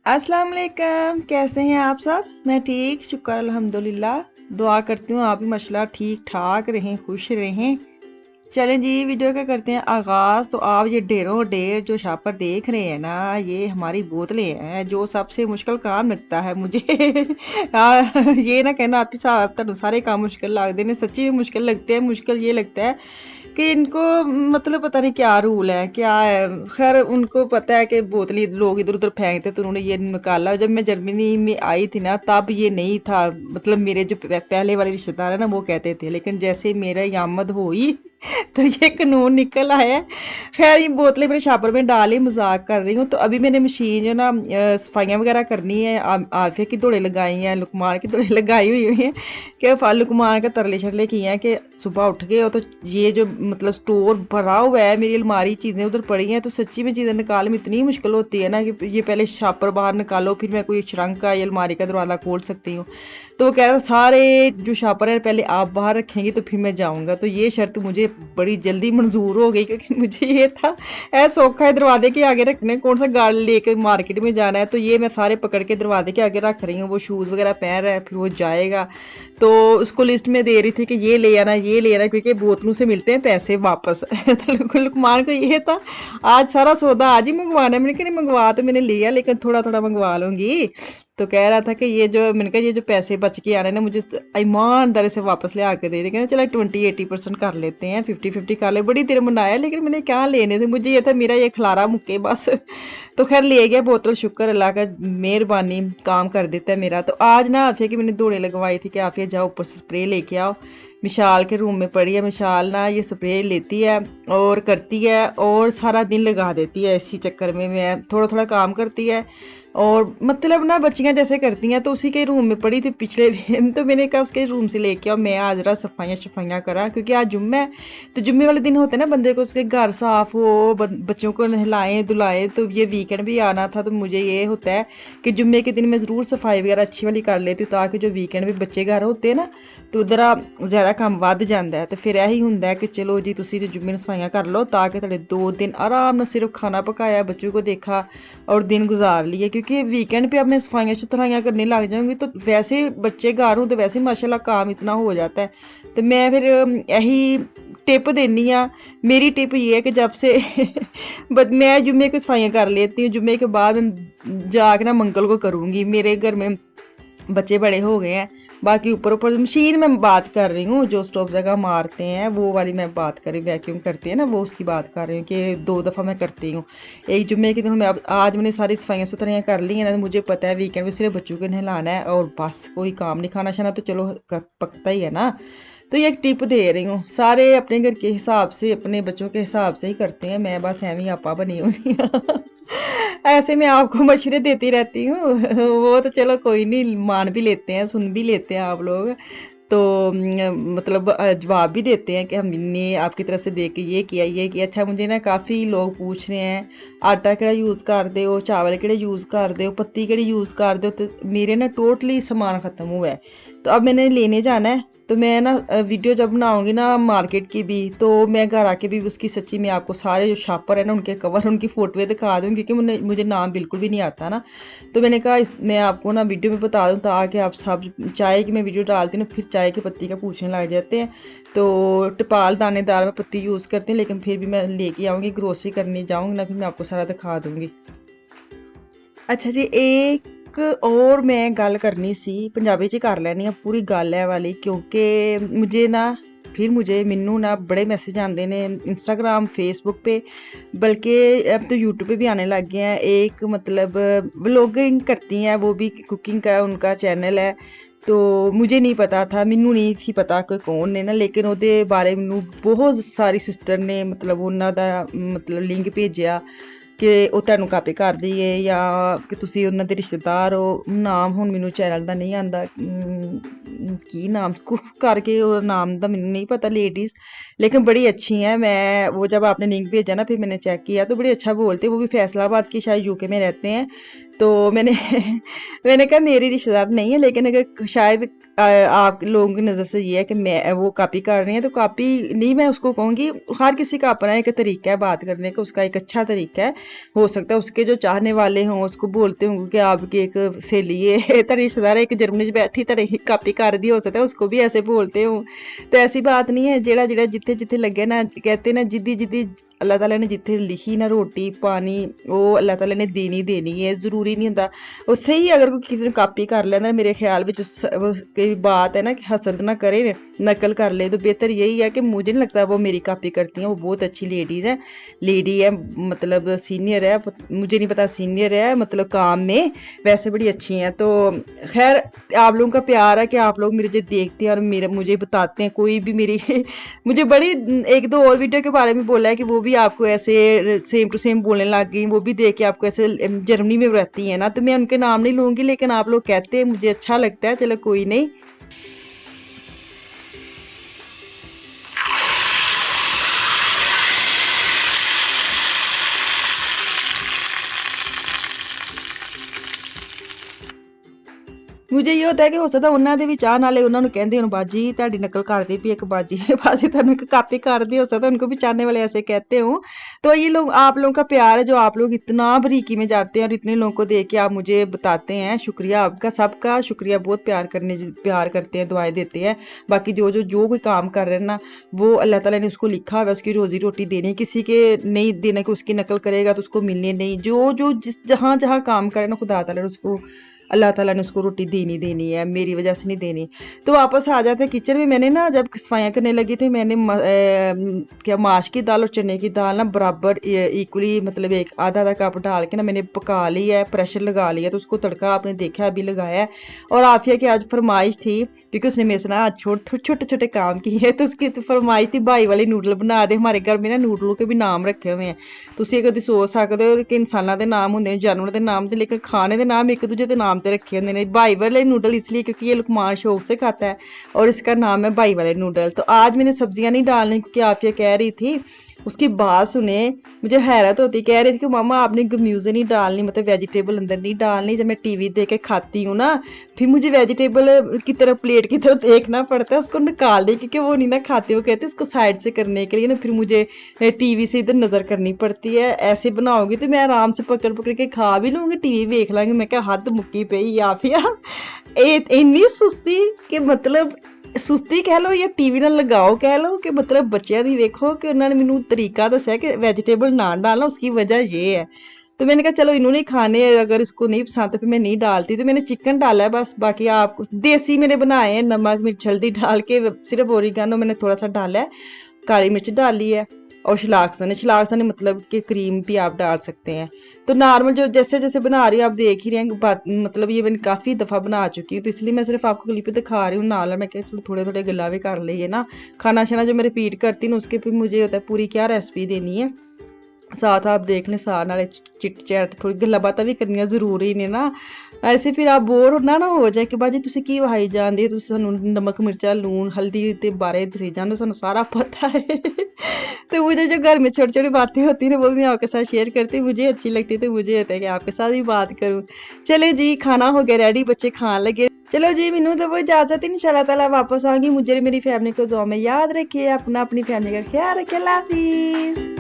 अस्सलाम वालेकुम, कैसे हैं आप सब? मैं ठीक, शुक्र अल्हम्दुलिल्लाह। दुआ करती हूँ आप भी माशाल्लाह ठीक ठाक रहें, खुश रहें। चलें जी, वीडियो का करते हैं आगाज़। तो आप ये ढेरों ढेर जो शापर देख रहे हैं ना, ये हमारी बोतलें हैं, जो सबसे मुश्किल काम लगता है मुझे। ये ना कहना आपके साथ तुहानू सारे काम मुश्किल लगते हैं, सच्ची में मुश्किल लगते हैं। मुश्किल ये लगता है कि इनको मतलब पता नहीं क्या रूल है, क्या है। खैर उनको पता है कि बोतलें लोग इधर-उधर फेंकते, तो उन्होंने ये निकाला। जब मैं जर्मनी में आई थी ना, तब ये नहीं था। मतलब मेरे जो पहले वाले रिश्तेदार है ना, वो कहते थे। लेकिन जैसे मेरा आमद हुई तो ये कानून निकल आया है। खैर ये बोतलें मैंने शापर में डाली, मजाक कर रही हूँ। तो अभी मैंने मशीन जो ना सफाइयाँ वगैरह करनी है, आफिया की दौड़े लगाई हैं, लुकमान की दौड़े लगाई हुई हैं कि लुकमान के तरले शरले किए हैं कि सुबह उठ गए हो तो ये जो मतलब स्टोर भरा हुआ है, मेरी अलमारी चीज़ें उधर पड़ी हैं, तो सच्ची में चीज़ें निकालने में इतनी मुश्किल होती है ना कि ये पहले शापर बाहर निकालो, फिर मैं कोई श्रंक का या अलमारी का दरवाज़ा खोल सकती हूँ। तो वो कह रहा था सारे जो शापर है पहले आप बाहर रखेंगे तो फिर मैं जाऊँगा। तो ये शर्त मुझे बड़ी जल्दी मंजूर हो गई, क्योंकि मुझे ये था सौखा है दरवाजे के आगे रखने, कौन सा गाड़ी लेकर मार्केट में जाना है। तो ये मैं सारे पकड़ के दरवाजे के आगे रख रही हूँ। वो शूज़ वगैरह पहन रहा है, फिर वो जाएगा। तो उसको लिस्ट में दे रही थी कि ये ले आना, ये ले आना, क्योंकि बोतलों से मिलते हैं पैसे वापस। तो लुकमान को ये था आज सारा सौदा आज ही मंगवाना है। मैंने कहा नहीं, मंगवा तो मैंने लिया, लेकिन थोड़ा थोड़ा मंगवा लूंगी। तो कह रहा था कि ये जो मैंने कहा ये जो पैसे बच के आने ना, मुझे ईमानदारी से वापस ले आके दे दे। कहना चला 20-80% कर लेते हैं, 50-50 कर ले। बड़ी देर मनाया, लेकिन मैंने क्या लेने थे, मुझे ये था मेरा ये खलारा मुक्के बस। तो खैर ले गया बोतल, शुक्र अल्लाह का, मेहरबानी, काम कर देता है मेरा। तो आज ना आफिया की मैंने दौड़े लगवाई थी कि आफिया जाओ ऊपर से स्प्रे लेके आओ। मिशाल के रूम में पड़ी है। मिशाल ना ये स्प्रे लेती है और करती है और सारा दिन लगा देती है। इसी चक्कर में मैं थोड़ा थोड़ा काम करती है और मतलब ना बच्चियां जैसे करती हैं। तो उसी के रूम में पड़ी थी पिछले दिन, तो मैंने कहा उसके रूम से लेके आओ, मैं आज जरा सफाइयाँ करा, क्योंकि आज जुम्मा है। तो जुम्मे वाले दिन होते हैं ना बंदे को, उसके घर साफ हो, बच्चों को नहलाएं धुलाएं। तो ये वीकेंड भी आना था, तो मुझे ये होता है कि जुम्मे के दिन मैं ज़रूर सफाई वगैरह अच्छी वाली कर लेती हूँ, ताकि जो वीकेंड भी बच्चे घर होते हैं ना, तो जरा ज़्यादा काम ਵੱਧ ਜਾਂਦਾ है। तो फिर यही ਹੁੰਦਾ है कि चलो जी तुसी तो जुम्मे सफाइयाँ कर लो, ताकि थोड़े 2 दिन आराम से सिर्फ खाना पकाया, बच्चों को देखा और दिन गुजार लिए। क्योंकि वीकेंड पे अब मैं सफाइयाँ सुथराइयाँ करने लग जाऊँगी, तो वैसे बच्चे घर हों तो वैसे माशाल्लाह काम इतना हो जाता है। तो मैं फिर यही टिप देनी हाँ। मेरी टिप ये है कि जब से मैं जुम्मे की सफाइयाँ कर लेती हूँ, जुम्मे के बाद जाके ना मंगल को करूँगी। मेरे घर में बच्चे बड़े हो गए हैं। बाकी ऊपर ऊपर मशीन में बात कर रही हूँ, जो स्टोव जगह मारते हैं वो वाली मैं बात कर रही हूँ, वैक्यूम करती है ना, वो उसकी बात कर रही हूँ कि 2 दफ़ा मैं करती हूँ। एक जुम्मे के दिन मैं आज मैंने सारी सफाइयाँ सुथराइयाँ कर ली हैं ना। मुझे पता है वीकेंड में सिर्फ बच्चों को नहलाना है और बस, कोई काम नहीं, खाना शाना तो चलो पकता ही है ना। तो ये एक टिप दे रही हूँ। सारे अपने घर के हिसाब से, अपने बच्चों के हिसाब से ही करते हैं, मैं बस एवं आपा बनी हुई हूँ। ऐसे मैं आपको मशवरे देती रहती हूँ। वो तो चलो कोई नहीं, मान भी लेते हैं, सुन भी लेते हैं आप लोग। तो मतलब जवाब भी देते हैं कि हमने आपकी तरफ से देख के ये किया, ये किया। अच्छा, मुझे ना काफ़ी लोग पूछ रहे हैं आटा केड़ा यूज़ करदे हो, चावल केड़े यूज़ करदे हो, पत्ती केड़ी यूज़ करदे हो। तो मेरे ना टोटली सामान ख़त्म हुआ है, तो अब मैंने लेने जाना है। तो मैं ना वीडियो जब बनाऊंगी ना मार्केट की भी, तो मैं घर आके भी उसकी सच्ची में आपको सारे जो शॉपर है ना, उनके कवर, उनकी फ़ोटोएँ दिखा दूँगी, क्योंकि मुझे नाम बिल्कुल भी नहीं आता ना। तो मैंने कहा मैं आपको ना वीडियो में बता दूँ, ताकि आप सब चाय की मैं वीडियो डालती हूँ ना, फिर चाय की पत्ती का पूछने लग जाते हैं। तो टिपाल दानेदार में पत्ती यूज़ करते हैं, लेकिन फिर भी मैं लेके आऊँगी, ग्रोसरी करने जाऊँगी ना, फिर मैं आपको सारा दिखा दूँगी। अच्छा जी, एक और मैं गल करनी सी, पंजाबी च कर लैनी पूरी गल है वाली, क्योंकि मुझे मैनू ना बड़े मैसेज आते हैं इंस्टाग्राम, फेसबुक पे, बल्कि अब तो यूट्यूब पे भी आने लग गए हैं। एक मतलब व्लॉगिंग करती हैं, वो भी कुकिंग का उनका चैनल है। तो मुझे नहीं पता था, मैनू नहीं थी पता कि कौन ने ना, लेकिन ਉਹਦੇ बारे मैनू बहुत सारी सिस्टर ने मतलब ਉਹਨਾਂ ਦਾ मतलब लिंक भेजा कि ਉਹ ਤੁਹਾਨੂੰ ਕਾਪੀ ਕਰਦੀ ਏ ਜਾਂ ਕਿ ਤੁਸੀਂ ਉਹਨਾਂ ਦੇ ਰਿਸ਼ਤੇਦਾਰ ਹੋ। ਨਾਮ ਹੁਣ ਮੈਨੂੰ ਚੈਨਲ ਦਾ ਨਹੀਂ ਆਂਦਾ, ਕੀ ਨਾਮ कुछ करके और नाम का मैंने नहीं पता लेडीज़, लेकिन बड़ी अच्छी हैं। मैं वो जब आपने लिंक भेजा ना, फिर मैंने चेक किया, तो बड़ी अच्छा बोलते हैं। वो भी फैसलाबाद की, शायद यूके में रहते हैं। तो मैंने मैंने कहा मेरी रिश्तेदार नहीं है, लेकिन अगर शायद आप लोगों की नज़र से ये है कि मैं वो कॉपी कर रही है, तो कॉपी नहीं मैं उसको कहूँगी। हर किसी का अपना एक तरीका है बात करने का, उसका एक अच्छा तरीका है। हो सकता है उसके जो चाहने वाले हों उसको बोलते होंगे कि आपकी एक सहेली है तेरे रिश्तेदार एक जर्मनी च बैठी तेरे कॉपी कर दी, हो सकता है उसको भी ऐसे बोलते हों। तो ऐसी बात नहीं है, जेड़ा जेड़ा जित्थे जित्थे लगे ना, कहते ना जिद्दी जिद्दी अल्लाह ताला ने जित्थे लिखी ना रोटी पानी, वो अल्लाह ताला ने देनी है। जरूरी नहीं होंदा उत्थे ही अगर कोई किसी ने कापी कर लेना, मेरे ख्याल में कोई बात है ना कि हसद ना करे, नकल कर ले, तो बेहतर यही है कि मुझे नहीं लगता वो मेरी कापी करती हैं। वो बहुत अच्छी लेडी है, मतलब सीनियर है, मुझे नहीं पता सीनियर है मतलब काम में, वैसे बड़ी अच्छी हैं। तो खैर आप लोगों का प्यार है कि आप लोग मुझे देखते हैं और मेरे मुझे बताते हैं कोई भी मेरी मुझे बड़ी एक दो और वीडियो के बारे में बोला है कि वो भी आपको ऐसे सेम टू सेम बोलने लग गई, वो भी देख के आपको ऐसे जर्मनी में रहती है ना, तो मैं उनके नाम नहीं लूंगी, लेकिन आप लोग कहते हैं मुझे अच्छा लगता है, चलो कोई नहीं। मुझे ये होता है कि हो सकता ਉਹਨਾਂ ਦੇ ਵੀ ਚਾਹਣ वाले ਉਹਨਾਂ ਨੂੰ ਕਹਿੰਦੇ ਹੋਣ बाजी ਤੁਹਾਡੀ नकल करती भी एक बाजी बाजी ਤੁਹਾਨੂੰ एक कॉपी कर दी, हो सकता है उनको भी चाहने वाले ऐसे कहते हो। तो ये लोग आप लोगों का प्यार है जो आप लोग इतना बारीकी में जाते हैं और इतने लोगों को देख के आप मुझे बताते हैं, शुक्रिया आपका, सबका शुक्रिया, बहुत प्यार करते हैं, दुआएं देते हैं। बाकी जो कोई काम कर रहे हैं ना, वो अल्लाह ताला ने उसको लिखा हुआ, उसकी रोजी रोटी देनी, किसी के नहीं देने को उसकी नकल करेगा तो उसको मिलने नहीं, जो जिस जहाँ जहाँ काम करे ना खुदा ताला ने उसको अल्लाह ताला ने उसको रोटी देनी है, मेरी वजह से नहीं देनी। तो वापस आ जाते हैं किचन में। मैंने ना जब सफाइयाँ करने लगी थी, मैंने क्या माश की दाल और चने की दाल ना बराबर इक्वली मतलब एक आधा आधा कप डाल के ना मैंने पका ली है, प्रेशर लगा लिया, तो उसको तड़का आपने देखा अभी लगाया है। और आफिया की आज फरमाइश थी क्योंकि उसने मेरे से ना आज छोटे छोटे काम किए हैं, तो उसकी तो फरमाइश थी भाई वाले नूडल बना दे। हमारे घर में ना नूडलों के भी नाम रखे हुए हैं, ਤੁਸੀਂ ਕਦੇ ਸੋਚ ਸਕਦੇ ਹੋ ਕਿ ਇਨਸਾਨਾਂ ਦੇ ਨਾਮ ਹੁੰਦੇ ਨੇ, ਜਾਨਵਰਾਂ ਦੇ ਨਾਮ ਤੇ, लेकिन खाने ਦੇ नाम एक दूसरे के नाम ਤੇ रखे ਹੁੰਦੇ ਨੇ। भाई वाले नूडल इसलिए क्योंकि ये लुकमान शौक से खाता है और इसका नाम है भाई वाले नूडल। तो आज मैंने सब्जियां नहीं डालनी क्योंकि आप ये कह रही थी, उसकी बात सुने मुझे हैरत होती, कह रही थी कि मामा आपने गम्यूज़े नहीं डालनी, मतलब वेजिटेबल अंदर नहीं डालनी, जब मैं टीवी देख के खाती हूँ ना फिर मुझे वेजिटेबल की तरफ प्लेट की तरफ देखना पड़ता है, उसको निकाल दे क्योंकि वो नहीं ना खाते, वो कहते हैं उसको साइड से करने के लिए ना फिर मुझे टीवी से इधर नज़र करनी पड़ती है। ऐसे बनाओगी तो मैं आराम से पकड़ पकड़ के खा भी लूँगी, टीवी देख लाँगी। मैं क्या हद मुक्की पई या फिर इन्नी सुस्ती कि मतलब सुस्ती कह लो या टीवी ना लगाओ कह लो, कि मतलब बच्चों की वेखो कि उन्होंने मैनू तरीका दसा कि वेजिटेबल ना डालना, उसकी वजह ये है। तो मैंने कहा चलो इन्होंने खाने, अगर इसको नहीं पसंद तो फिर मैं नहीं डालती। तो मैंने चिकन डाला है बस, बाकी आप देसी मैंने बनाए हैं, नमक मिर्च हल्दी डाल के, सिर्फ ओरिगेनो मैंने थोड़ा सा डाला है, काली मिर्च डाली है और शलाक्सन मतलब कि क्रीम भी आप डाल सकते हैं। तो नॉर्मल जो जैसे जैसे बना रही हूँ आप देख ही रहे हैं, मतलब ये मैंने काफ़ी दफ़ा बना चुकी हूँ, तो इसलिए मैं सिर्फ आपको क्लिप दिखा रही हूँ, नाल मैं क्या थोड़े थोड़े गला भी कर लिए ना, खाना शाना जो मैं रिपीट करती हूँ उसके फिर मुझे होता है पूरी क्या रेसिपी देनी है। साथ आप देख लें, साथ नाले चिट चैट थोड़ी गल्लां बातां भी करनियां जरूरी ने ना, ऐसे फिर आप बोर ना हो जाए कि बाजी तुसी की वहाई जांदे, तुसी सानू नमक मिर्चा लून हल्दी ते बारे दसी जांदे, सानू सारा पता है तो मुझे जो घर में छोटी छोटी बातें होती हैं वो भी मैं आपके साथ शेयर करती हूँ, मुझे अच्छी लगती है, तो मुझे होता है कि आपके साथ भी बात करूँ। चले जी, खाना हो गया रेडी, बच्चे खान लगे। चलो जी, मैनू तो वो इजाजत ही, इंशाल्लाह ताला वापस आऊंगी। मुझे मेरी फैमिली को दुआ में याद रखिए, अपनी फैमिली का ख्याल रखिए। अल्लाह हाफिज़।